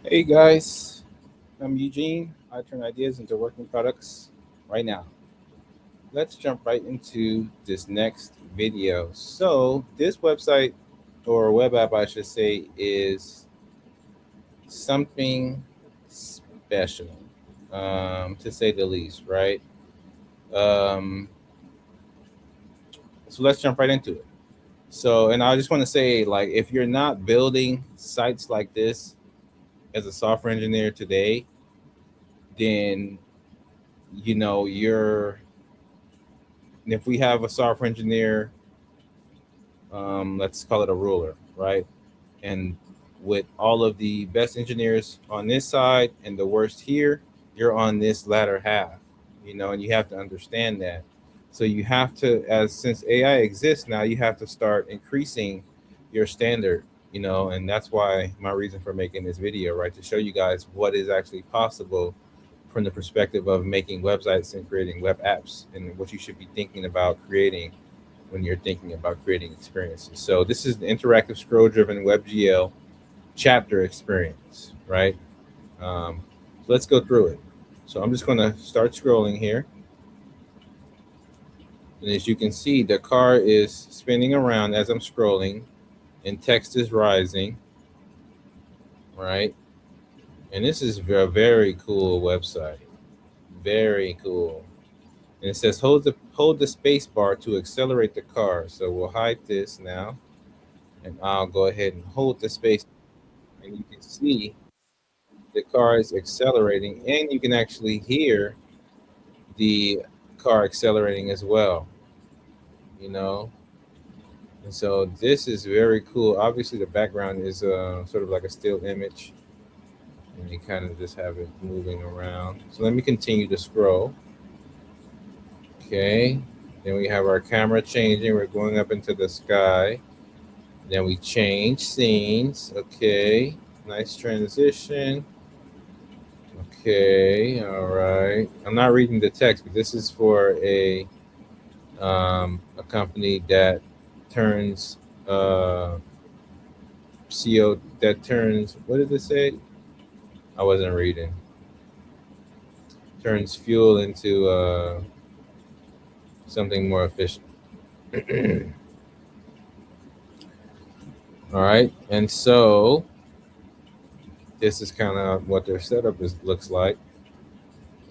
Hey guys, I'm Eugene. I turn ideas into working products right now. Let's jump right into this next video. So, this website or web app, I should say, is something special, to say the least, right? Um, so, let's jump right into it. So, and I just want to say, like, if you're not building sites like this as a software engineer today, then you're if we have a software engineer, let's call it a ruler, right? And with all of the best engineers on this side and the worst here, you're on this latter half, and you have to understand that. So you have to, as since AI exists now, you have to start increasing your standard, and that's why my reason for making this video, right? To show you guys what is actually possible from the perspective of making websites and creating web apps and what you should be thinking about creating when you're thinking about creating experiences. So this is the interactive scroll-driven WebGL chapter experience, right? So let's go through it. So I'm just going to start scrolling here. And as you can see, the car is spinning around as I'm scrolling and text is rising, right? And this is a very cool website. Very cool. And it says hold the space bar to accelerate the car. So we'll hide this now. And I'll go ahead and hold the space. And you can see the car is accelerating, and you can actually hear the car accelerating as well, you know. And so this is very cool. Obviously, the background is sort of like a still image, and you kind of just have it moving around. So let me continue to scroll. Okay. Then we have our camera changing. We're going up into the sky. Then we change scenes. Okay. Nice transition. Okay, all right. I'm not reading the text, but this is for a company that turns CO that turns, what did it say? I wasn't reading. Turns fuel into something more efficient. All right, and so this is kind of what their setup looks like.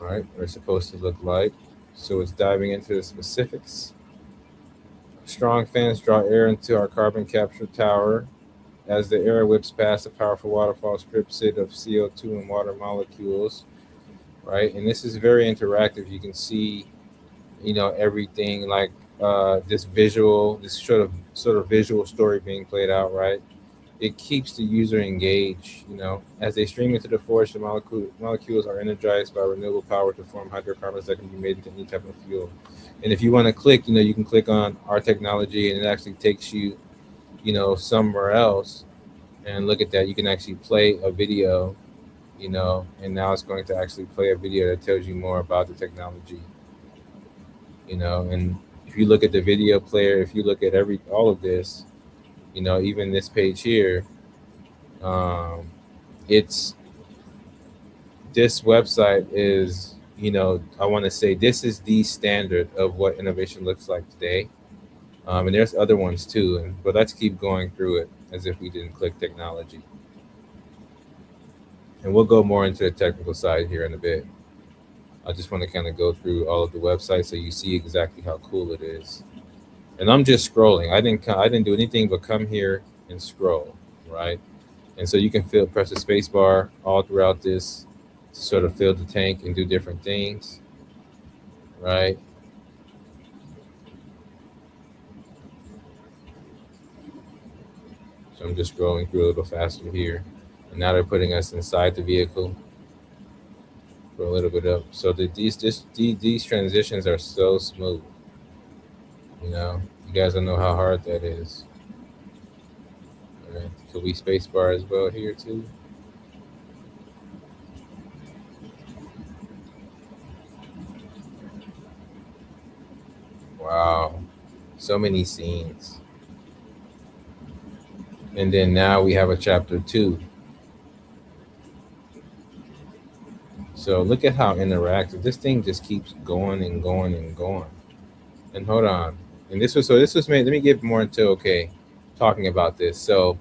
All right, or supposed to look like. So it's diving into the specifics. Strong fans draw air into our carbon capture tower. As the air whips past, a powerful waterfall strips it of CO2 and water molecules, right? And this is very interactive. You can see, everything like this sort of visual story being played out, right? It keeps the user engaged. As they stream into the forest, the molecules are energized by renewable power to form hydrocarbons that can be made into any type of fuel. And if you want to click, you can click on our technology, and it actually takes you, somewhere else. And look at that, you can actually play a video, and now it's going to actually play a video that tells you more about the technology. And if you look at the video player, if you look at all of this, even this page here, um, it's this website is, I want to say this is the standard of what innovation looks like today. And there's other ones too, but let's keep going through it as if we didn't click technology. And we'll go more into the technical side here in a bit. I just want to kind of go through all of the websites so you see exactly how cool it is. And I'm just scrolling. I didn't do anything but come here and scroll, right? And so you can press the space bar all throughout this to sort of fill the tank and do different things, right? So I'm just scrolling through a little faster here. And now they're putting us inside the vehicle for a little bit up. So these transitions are so smooth. You guys don't know how hard that is. All right. Could we space bar as well here too? Wow. So many scenes. And then now we have a chapter 2. So look at how interactive this thing just keeps going and going and going. And hold on. And this was made. Let me get more into talking about this. So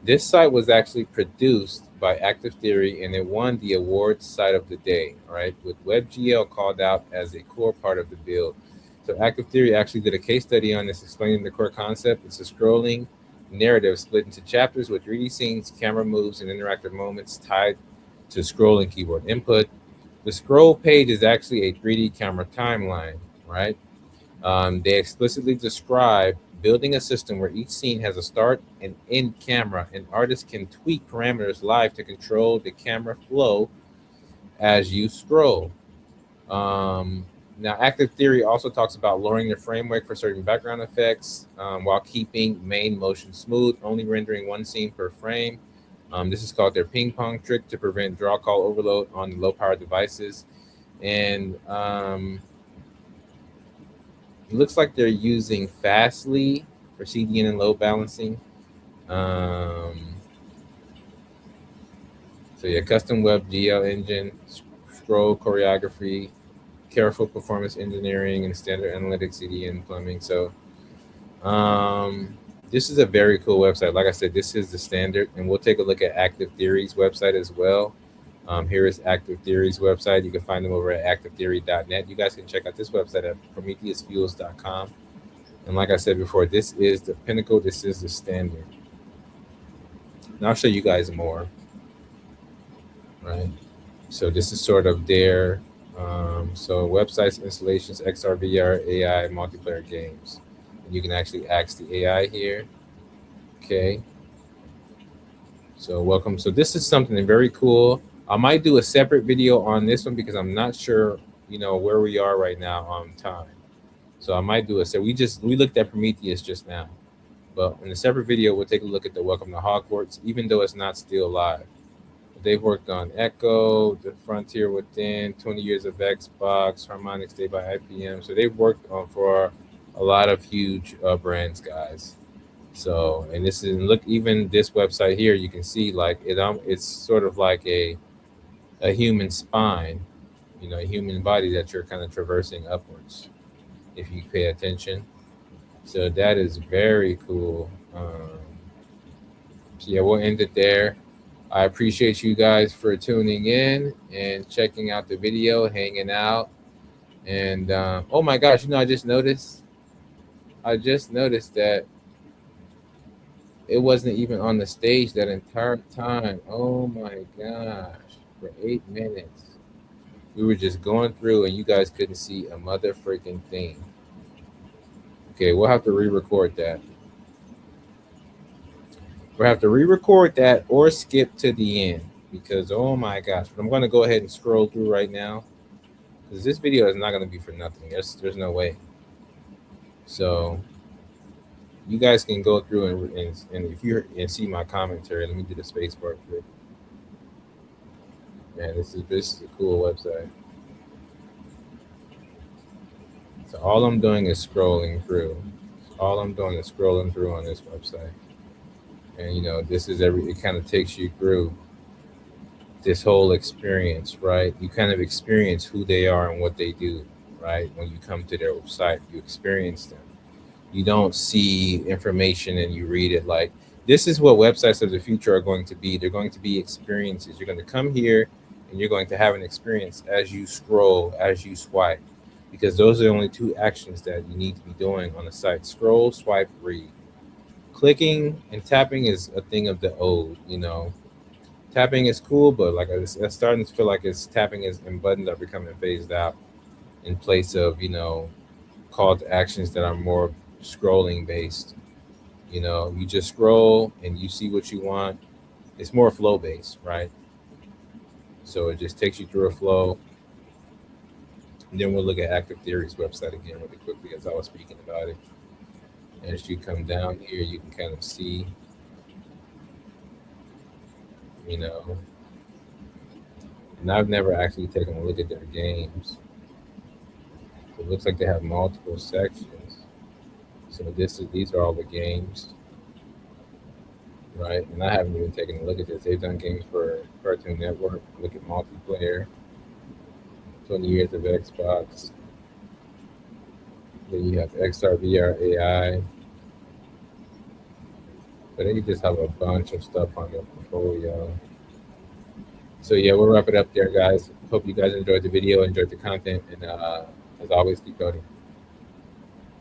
this site was actually produced by Active Theory, and it won the awards site of the day, right? With WebGL called out as a core part of the build. So Active Theory actually did a case study on this, explaining the core concept. It's a scrolling narrative split into chapters with 3D scenes, camera moves, and interactive moments tied to scrolling keyboard input. The scroll page is actually a 3D camera timeline, right? They explicitly describe building a system where each scene has a start and end camera, and artists can tweak parameters live to control the camera flow as you scroll. Um, Now, Active Theory also talks about lowering the frame rate for certain background effects while keeping main motion smooth, only rendering one scene per frame. This is called their ping pong trick to prevent draw call overload on the low power devices. And it looks like they're using Fastly for CDN and load balancing. So yeah, custom WebGL engine, scroll choreography, careful performance engineering, and standard analytics, CDN plumbing. So this is a very cool website. Like I said, this is the standard, and we'll take a look at Active Theory's website as well. Here is Active Theory's website. You can find them over at activetheory.net. You guys can check out this website at prometheusfuels.com. And like I said before, this is the pinnacle. This is the standard. And I'll show you guys more. Right. So this is sort of their so websites, installations, XR, VR, AI, multiplayer games. And you can actually ask the AI here. Okay. So welcome. So this is something very cool. I might do a separate video on this one because I'm not sure, where we are right now on time. So I might do we looked at Prometheus just now, but in a separate video we'll take a look at the Welcome to Hogwarts, even though it's not still live. They've worked on Echo, The Frontier Within, 20 Years of Xbox, Harmonix Day by IPM. So they've worked on for a lot of huge brands, guys. So, and this is, look, even this website here, you can see like it's sort of like a human spine, a human body that you're kind of traversing upwards if you pay attention. So that is very cool. So yeah, we'll end it there. I appreciate you guys for tuning in and checking out the video, hanging out. And oh my gosh, I just noticed that it wasn't even on the stage that entire time. Oh my gosh, for 8 minutes. We were just going through and you guys couldn't see a mother freaking thing. Okay, we'll have to re-record that. We'll have to re-record that or skip to the end because oh my gosh. But I'm going to go ahead and scroll through right now because this video is not going to be for nothing. There's no way. So you guys can go through and if you see my commentary, let me do the space bar trick. Man, this is a cool website. So all I'm doing is scrolling through. All I'm doing is scrolling through on this website. And this is it kind of takes you through this whole experience, right? You kind of experience who they are and what they do, right? When you come to their site, you experience them. You don't see information and you read it. Like, this is what websites of the future are going to be. They're going to be experiences. You're going to come here and you're going to have an experience as you scroll, as you swipe, because those are the only two actions that you need to be doing on the site: scroll, swipe, read. Clicking and tapping is a thing of the old. Tapping is cool, but like it's starting to feel like tapping and buttons are becoming phased out in place of call to actions that are more scrolling based. You just scroll and you see what you want. It's more flow based, right? So it just takes you through a flow. And then we'll look at Active Theory's website again really quickly as I was speaking about it. As you come down here, you can kind of see, and I've never actually taken a look at their games. It looks like they have multiple sections. So these are all the games, right? And I haven't even taken a look at this. They've done games for Cartoon Network. Look at multiplayer. 20 years of Xbox. Then you have XR, VR, AI. But then you just have a bunch of stuff on your portfolio. So yeah, we'll wrap it up there, guys. Hope you guys enjoyed the video, enjoyed the content, and as always, keep coding.